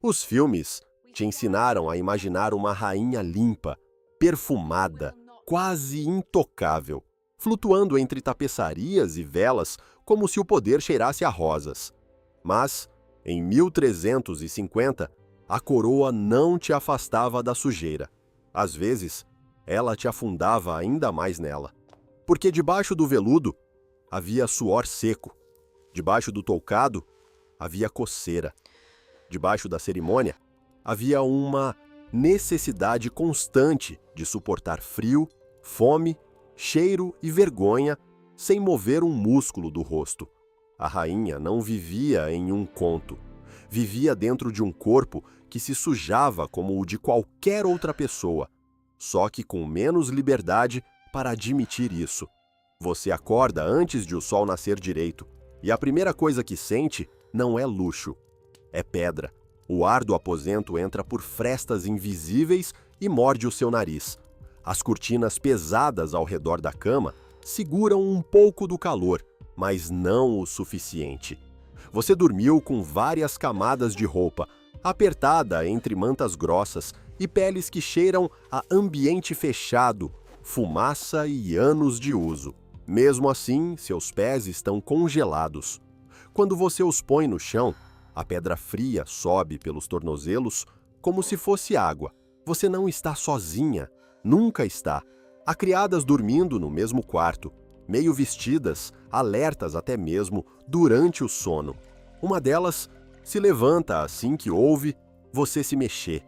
Os filmes te ensinaram a imaginar uma rainha limpa, perfumada, quase intocável, flutuando entre tapeçarias e velas como se o poder cheirasse a rosas. Mas, em 1350, a coroa não te afastava da sujeira. Às vezes, ela te afundava ainda mais nela. Porque debaixo do veludo havia suor seco, debaixo do toucado havia coceira, debaixo da cerimônia havia uma necessidade constante de suportar frio, fome, cheiro e vergonha sem mover um músculo do rosto. A rainha não vivia em um conto. Vivia dentro de um corpo que se sujava como o de qualquer outra pessoa, só que com menos liberdade para admitir isso. Você acorda antes de o sol nascer direito, e a primeira coisa que sente não é luxo, é pedra. O ar do aposento entra por frestas invisíveis e morde o seu nariz. As cortinas pesadas ao redor da cama seguram um pouco do calor, mas não o suficiente. Você dormiu com várias camadas de roupa, apertada entre mantas grossas e peles que cheiram a ambiente fechado, fumaça e anos de uso. Mesmo assim, seus pés estão congelados. Quando você os põe no chão, a pedra fria sobe pelos tornozelos como se fosse água. Você não está sozinha, nunca está. Há criadas dormindo no mesmo quarto, meio vestidas, alertas até mesmo durante o sono. Uma delas se levanta assim que ouve você se mexer.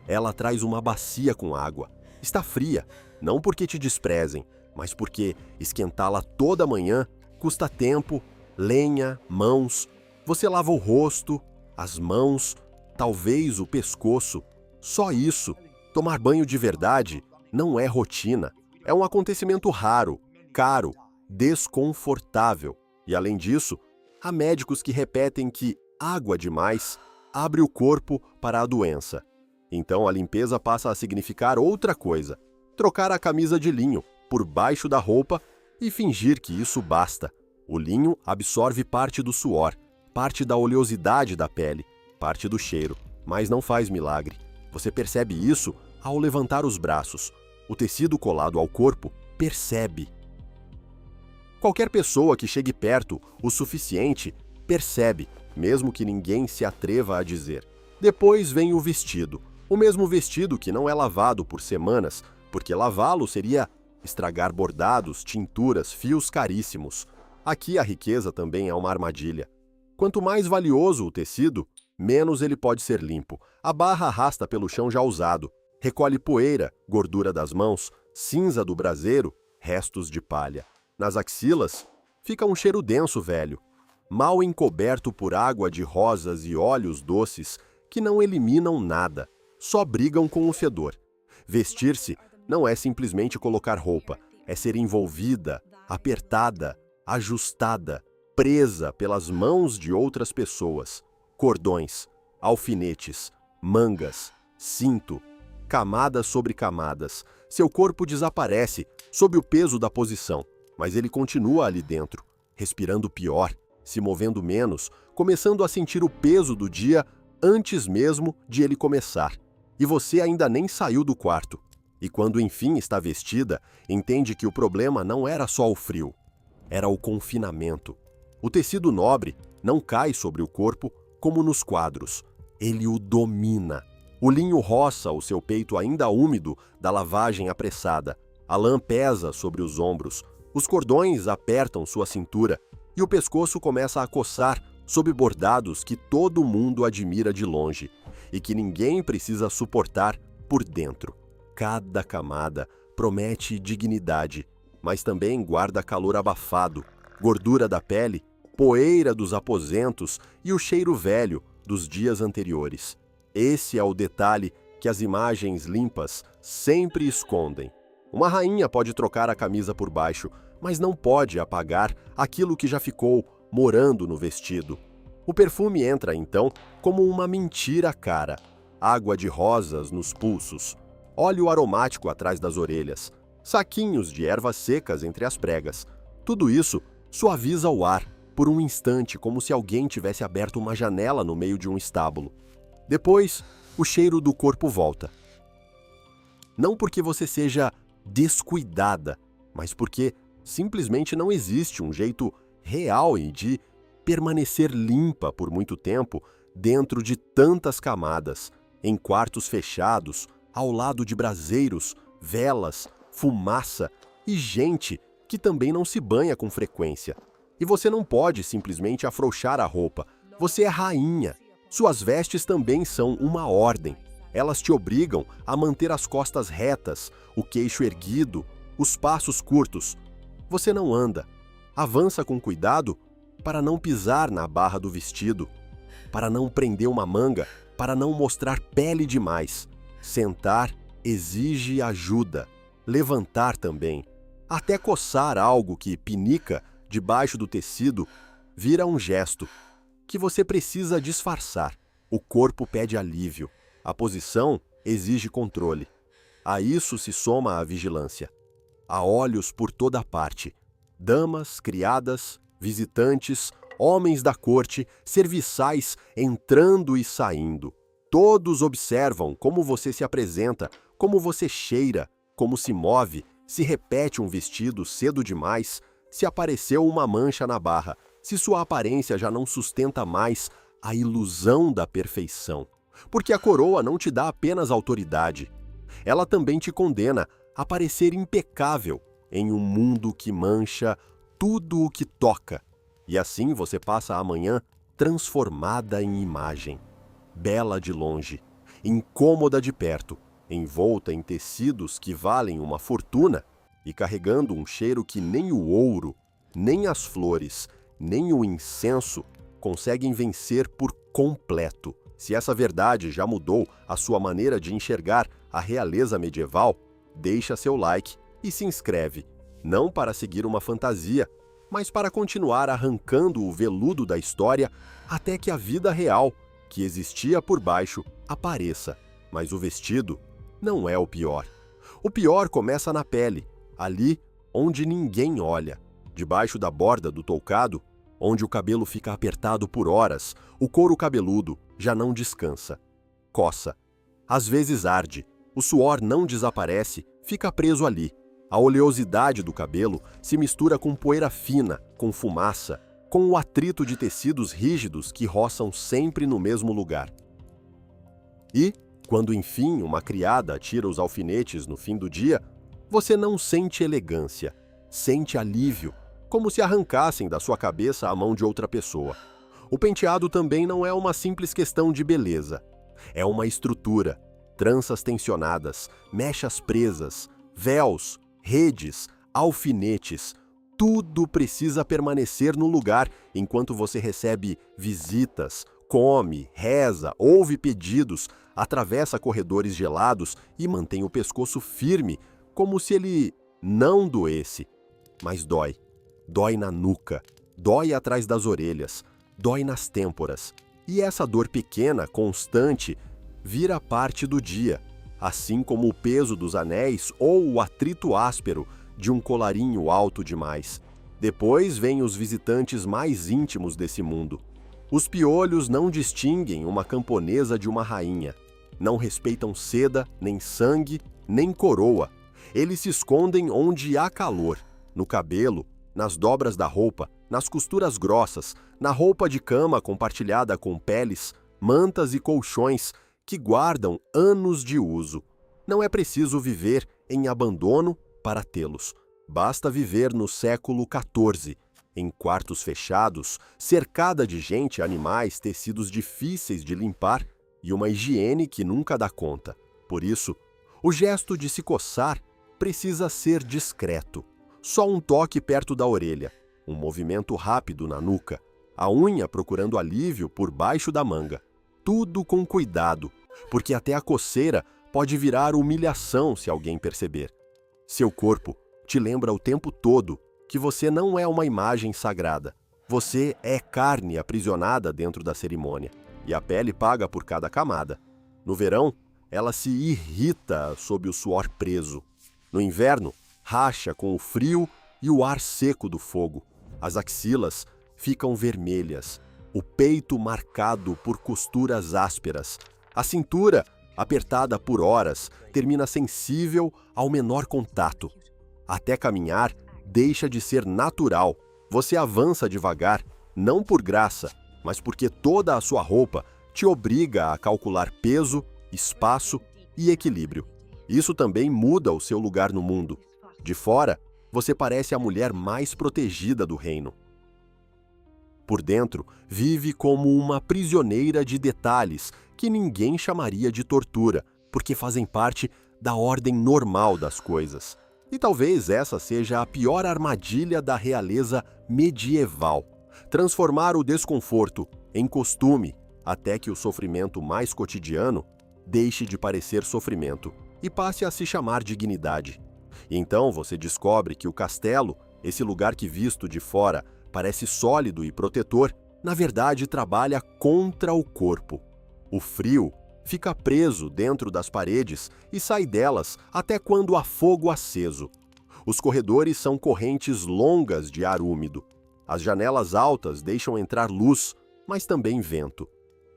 Ela traz uma bacia com água. Está fria, não porque te desprezem, mas porque esquentá-la toda manhã custa tempo, lenha, mãos. Você lava o rosto, as mãos, talvez o pescoço. Só isso. Tomar banho de verdade não é rotina. É um acontecimento raro, caro, desconfortável. E além disso, há médicos que repetem que água demais abre o corpo para a doença. Então a limpeza passa a significar outra coisa: trocar a camisa de linho por baixo da roupa e fingir que isso basta. O linho absorve parte do suor, parte da oleosidade da pele, parte do cheiro, mas não faz milagre. Você percebe isso ao levantar os braços. O tecido colado ao corpo percebe. Qualquer pessoa que chegue perto o suficiente percebe, mesmo que ninguém se atreva a dizer. Depois vem o vestido. O mesmo vestido que não é lavado por semanas, porque lavá-lo seria estragar bordados, tinturas, fios caríssimos. Aqui a riqueza também é uma armadilha. Quanto mais valioso o tecido, menos ele pode ser limpo. A barra arrasta pelo chão já usado, recolhe poeira, gordura das mãos, cinza do braseiro, restos de palha. Nas axilas, fica um cheiro denso velho, mal encoberto por água de rosas e óleos doces que não eliminam nada, só brigam com o fedor. Vestir-se não é simplesmente colocar roupa, é ser envolvida, apertada, ajustada, presa pelas mãos de outras pessoas. Cordões, alfinetes, mangas, cinto, camadas sobre camadas. Seu corpo desaparece sob o peso da posição, mas ele continua ali dentro, respirando pior, se movendo menos, começando a sentir o peso do dia antes mesmo de ele começar. E você ainda nem saiu do quarto. E quando enfim está vestida, entende que o problema não era só o frio, era o confinamento. O tecido nobre não cai sobre o corpo como nos quadros, ele o domina. O linho roça o seu peito ainda úmido da lavagem apressada. A lã pesa sobre os ombros, os cordões apertam sua cintura e o pescoço começa a coçar sob bordados que todo mundo admira de longe e que ninguém precisa suportar por dentro. Cada camada promete dignidade, mas também guarda calor abafado, gordura da pele, poeira dos aposentos e o cheiro velho dos dias anteriores. Esse é o detalhe que as imagens limpas sempre escondem. Uma rainha pode trocar a camisa por baixo, mas não pode apagar aquilo que já ficou morando no vestido. O perfume entra, então, como uma mentira cara. Água de rosas nos pulsos, óleo aromático atrás das orelhas, saquinhos de ervas secas entre as pregas. Tudo isso suaviza o ar, por um instante, como se alguém tivesse aberto uma janela no meio de um estábulo. Depois, o cheiro do corpo volta. Não porque você seja descuidada, mas porque simplesmente não existe um jeito real de permanecer limpa por muito tempo dentro de tantas camadas, em quartos fechados, ao lado de braseiros, velas, fumaça e gente que também não se banha com frequência. E você não pode simplesmente afrouxar a roupa. Você é rainha. Suas vestes também são uma ordem. Elas te obrigam a manter as costas retas, o queixo erguido, os passos curtos. Você não anda. Avança com cuidado para não pisar na barra do vestido, para não prender uma manga, para não mostrar pele demais. Sentar exige ajuda. Levantar também. Até coçar algo que pinica debaixo do tecido vira um gesto que você precisa disfarçar. O corpo pede alívio. A posição exige controle. A isso se soma a vigilância. Há olhos por toda parte. Damas, criadas, visitantes, homens da corte, serviçais entrando e saindo. Todos observam como você se apresenta, como você cheira, como se move, se repete um vestido cedo demais, se apareceu uma mancha na barra, se sua aparência já não sustenta mais a ilusão da perfeição. Porque a coroa não te dá apenas autoridade. Ela também te condena a parecer impecável em um mundo que mancha tudo o que toca. E assim você passa a manhã transformada em imagem. Bela de longe, incômoda de perto, envolta em tecidos que valem uma fortuna e carregando um cheiro que nem o ouro, nem as flores, nem o incenso conseguem vencer por completo. Se essa verdade já mudou a sua maneira de enxergar a realeza medieval, deixa seu like e se inscreve, não para seguir uma fantasia, mas para continuar arrancando o veludo da história até que a vida real, que existia por baixo, apareça. Mas o vestido não é o pior. O pior começa na pele, ali onde ninguém olha, debaixo da borda do toucado, onde o cabelo fica apertado por horas, o couro cabeludo já não descansa. Coça. Às vezes arde. O suor não desaparece, fica preso ali. A oleosidade do cabelo se mistura com poeira fina, com fumaça, com o atrito de tecidos rígidos que roçam sempre no mesmo lugar. E, quando enfim uma criada tira os alfinetes no fim do dia, você não sente elegância, sente alívio, como se arrancassem da sua cabeça a mão de outra pessoa. O penteado também não é uma simples questão de beleza. É uma estrutura, tranças tensionadas, mechas presas, véus, redes, alfinetes. Tudo precisa permanecer no lugar enquanto você recebe visitas, come, reza, ouve pedidos, atravessa corredores gelados e mantém o pescoço firme, como se ele não doesse. Mas dói. Dói na nuca, dói atrás das orelhas, dói nas têmporas. E essa dor pequena, constante, vira parte do dia, assim como o peso dos anéis ou o atrito áspero de um colarinho alto demais. Depois vêm os visitantes mais íntimos desse mundo. Os piolhos não distinguem uma camponesa de uma rainha. Não respeitam seda, nem sangue, nem coroa. Eles se escondem onde há calor, no cabelo, nas dobras da roupa, nas costuras grossas, na roupa de cama compartilhada com peles, mantas e colchões que guardam anos de uso. Não é preciso viver em abandono para tê-los. Basta viver no século XIV, em quartos fechados, cercada de gente, animais, tecidos difíceis de limpar e uma higiene que nunca dá conta. Por isso, o gesto de se coçar precisa ser discreto. Só um toque perto da orelha, um movimento rápido na nuca, a unha procurando alívio por baixo da manga. Tudo com cuidado, porque até a coceira pode virar humilhação se alguém perceber. Seu corpo te lembra o tempo todo que você não é uma imagem sagrada. Você é carne aprisionada dentro da cerimônia, e a pele paga por cada camada. No verão, ela se irrita sob o suor preso. No inverno, racha com o frio e o ar seco do fogo. As axilas ficam vermelhas, o peito marcado por costuras ásperas, A cintura, apertada por horas, termina sensível ao menor contato. Até caminhar, deixa de ser natural. Você avança devagar, não por graça, mas porque toda a sua roupa te obriga a calcular peso, espaço e equilíbrio. Isso também muda o seu lugar no mundo. De fora, você parece a mulher mais protegida do reino. Por dentro, vive como uma prisioneira de detalhes que ninguém chamaria de tortura, porque fazem parte da ordem normal das coisas. E talvez essa seja a pior armadilha da realeza medieval: transformar o desconforto em costume, até que o sofrimento mais cotidiano deixe de parecer sofrimento e passe a se chamar dignidade. E então você descobre que o castelo, esse lugar que visto de fora parece sólido e protetor, na verdade trabalha contra o corpo. O frio fica preso dentro das paredes e sai delas até quando há fogo aceso. Os corredores são correntes longas de ar úmido. As janelas altas deixam entrar luz, mas também vento.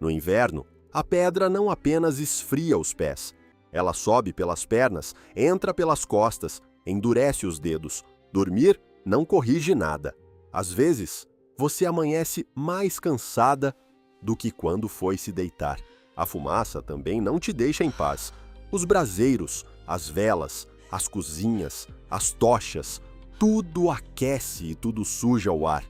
No inverno, a pedra não apenas esfria os pés. Ela sobe pelas pernas, entra pelas costas, endurece os dedos. Dormir não corrige nada. Às vezes, você amanhece mais cansada do que quando foi se deitar. A fumaça também não te deixa em paz. Os braseiros, as velas, as cozinhas, as tochas, tudo aquece e tudo suja o ar.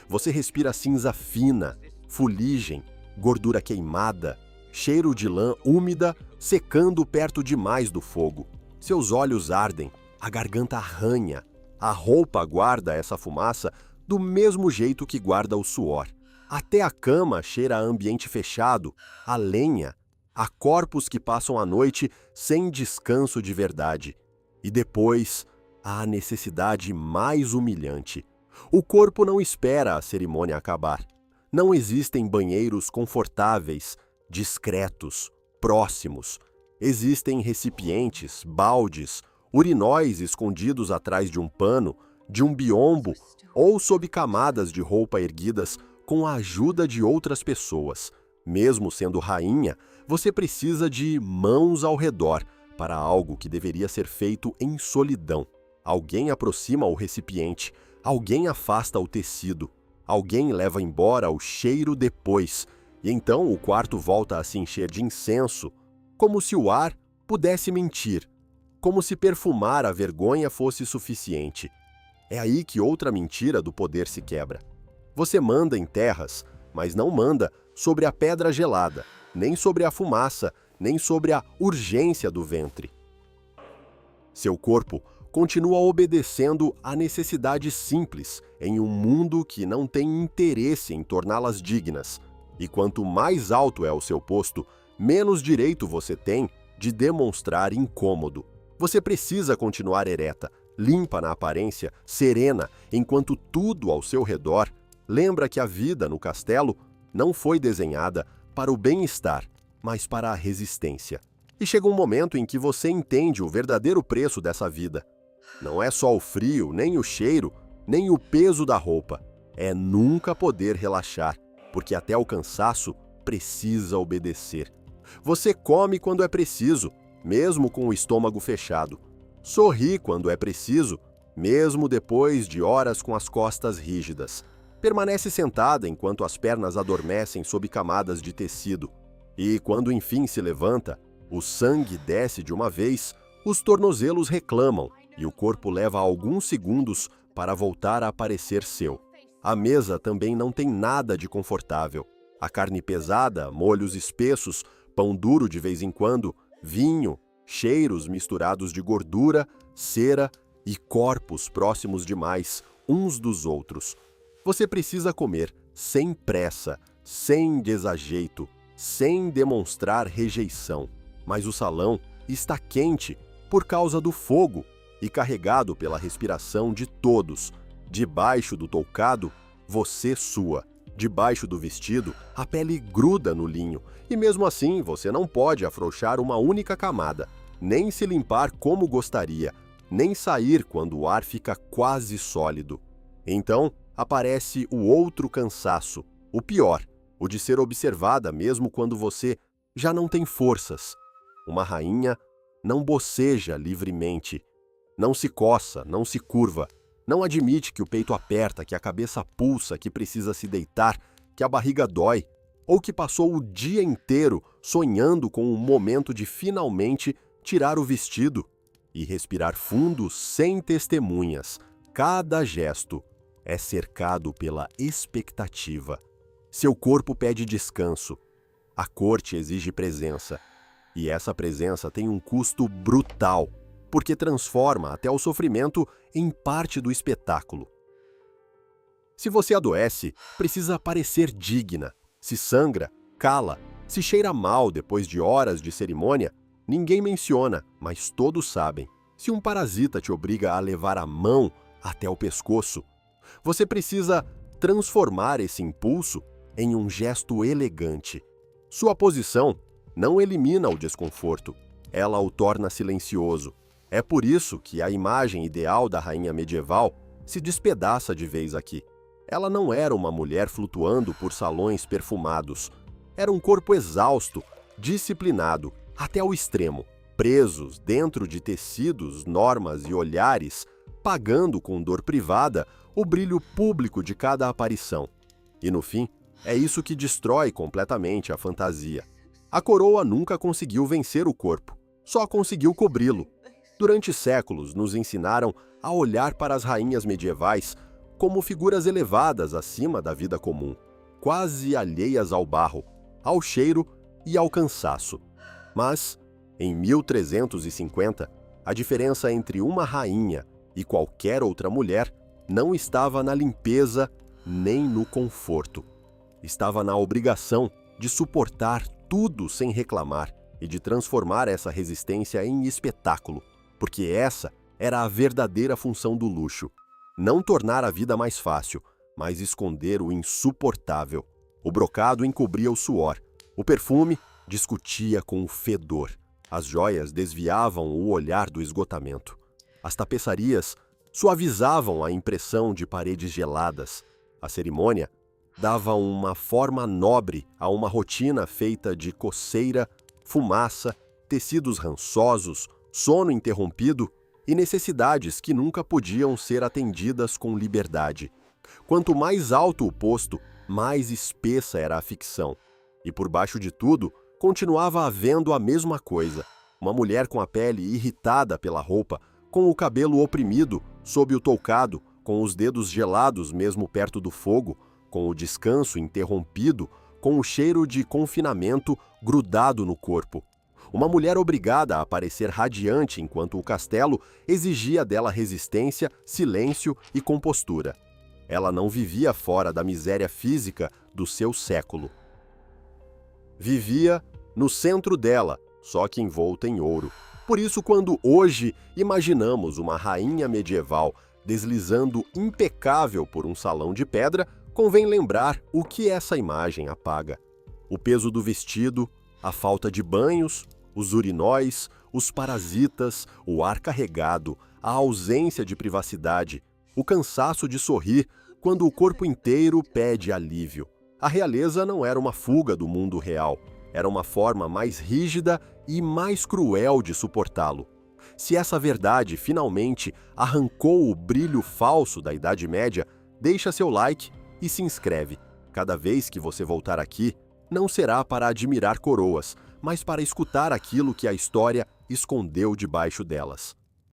Você respira cinza fina, fuligem, gordura queimada, cheiro de lã úmida secando perto demais do fogo. Seus olhos ardem, a garganta arranha. A roupa guarda essa fumaça do mesmo jeito que guarda o suor. Até a cama cheira a ambiente fechado, a lenha, a corpos que passam a noite sem descanso de verdade. E depois, a necessidade mais humilhante. O corpo não espera a cerimônia acabar. Não existem banheiros confortáveis, discretos, próximos. Existem recipientes, baldes, urinóis escondidos atrás de um pano, de um biombo ou sob camadas de roupa erguidas com a ajuda de outras pessoas. Mesmo sendo rainha, você precisa de mãos ao redor para algo que deveria ser feito em solidão. Alguém aproxima o recipiente, alguém afasta o tecido, alguém leva embora o cheiro depois, e então o quarto volta a se encher de incenso, como se o ar pudesse mentir, como se perfumar a vergonha fosse suficiente. É aí que outra mentira do poder se quebra. Você manda em terras, mas não manda sobre a pedra gelada, nem sobre a fumaça, nem sobre a urgência do ventre. Seu corpo continua obedecendo a necessidades simples em um mundo que não tem interesse em torná-las dignas. E quanto mais alto é o seu posto, menos direito você tem de demonstrar incômodo. Você precisa continuar ereta, limpa na aparência, serena, enquanto tudo ao seu redor lembra que a vida no castelo não foi desenhada para o bem-estar, mas para a resistência. E chega um momento em que você entende o verdadeiro preço dessa vida. Não é só o frio, nem o cheiro, nem o peso da roupa. É nunca poder relaxar, porque até o cansaço precisa obedecer. Você come quando é preciso, mesmo com o estômago fechado. Sorri quando é preciso, mesmo depois de horas com as costas rígidas. Permanece sentada enquanto as pernas adormecem sob camadas de tecido. E quando enfim se levanta, o sangue desce de uma vez, os tornozelos reclamam e o corpo leva alguns segundos para voltar a parecer seu. A mesa também não tem nada de confortável. A carne pesada, molhos espessos, pão duro de vez em quando, vinho, cheiros misturados de gordura, cera e corpos próximos demais uns dos outros. Você precisa comer sem pressa, sem desajeito, sem demonstrar rejeição. Mas o salão está quente por causa do fogo e carregado pela respiração de todos. Debaixo do toucado, você sua. Debaixo do vestido, a pele gruda no linho, e mesmo assim você não pode afrouxar uma única camada, nem se limpar como gostaria, nem sair quando o ar fica quase sólido. Então aparece o outro cansaço, o pior, o de ser observada mesmo quando você já não tem forças. Uma rainha não boceja livremente, não se coça, não se curva, não admite que o peito aperta, que a cabeça pulsa, que precisa se deitar, que a barriga dói, ou que passou o dia inteiro sonhando com o momento de finalmente tirar o vestido e respirar fundo sem testemunhas. Cada gesto é cercado pela expectativa. Seu corpo pede descanso. A corte exige presença. E essa presença tem um custo brutal, porque transforma até o sofrimento em parte do espetáculo. Se você adoece, precisa parecer digna. Se sangra, cala. Se cheira mal depois de horas de cerimônia, ninguém menciona, mas todos sabem. Se um parasita te obriga a levar a mão até o pescoço, você precisa transformar esse impulso em um gesto elegante. Sua posição não elimina o desconforto, ela o torna silencioso. É por isso que a imagem ideal da rainha medieval se despedaça de vez aqui. Ela não era uma mulher flutuando por salões perfumados. Era um corpo exausto, disciplinado, até o extremo, presos dentro de tecidos, normas e olhares, pagando com dor privada o brilho público de cada aparição. E no fim, é isso que destrói completamente a fantasia. A coroa nunca conseguiu vencer o corpo, só conseguiu cobri-lo. Durante séculos nos ensinaram a olhar para as rainhas medievais como figuras elevadas acima da vida comum, quase alheias ao barro, ao cheiro e ao cansaço. Mas, em 1350, a diferença entre uma rainha e qualquer outra mulher não estava na limpeza nem no conforto. Estava na obrigação de suportar tudo sem reclamar e de transformar essa resistência em espetáculo, porque essa era a verdadeira função do luxo. Não tornar a vida mais fácil, mas esconder o insuportável. O brocado encobria o suor, o perfume discutia com o fedor. As joias desviavam o olhar do esgotamento. As tapeçarias suavizavam a impressão de paredes geladas. A cerimônia dava uma forma nobre a uma rotina feita de coceira, fumaça, tecidos rançosos, sono interrompido e necessidades que nunca podiam ser atendidas com liberdade. Quanto mais alto o posto, mais espessa era a ficção. E por baixo de tudo, continuava havendo a mesma coisa. Uma mulher com a pele irritada pela roupa, com o cabelo oprimido sob o toucado, com os dedos gelados mesmo perto do fogo, com o descanso interrompido, com o cheiro de confinamento grudado no corpo. Uma mulher obrigada a parecer radiante enquanto o castelo exigia dela resistência, silêncio e compostura. Ela não vivia fora da miséria física do seu século. Vivia no centro dela, só que envolta em ouro. Por isso, quando hoje imaginamos uma rainha medieval deslizando impecável por um salão de pedra, convém lembrar o que essa imagem apaga. O peso do vestido, a falta de banhos, os urinóis, os parasitas, o ar carregado, a ausência de privacidade, o cansaço de sorrir quando o corpo inteiro pede alívio. A realeza não era uma fuga do mundo real, era uma forma mais rígida e mais cruel de suportá-lo. Se essa verdade finalmente arrancou o brilho falso da Idade Média, deixa seu like e se inscreve. Cada vez que você voltar aqui, não será para admirar coroas, mas para escutar aquilo que a história escondeu debaixo delas.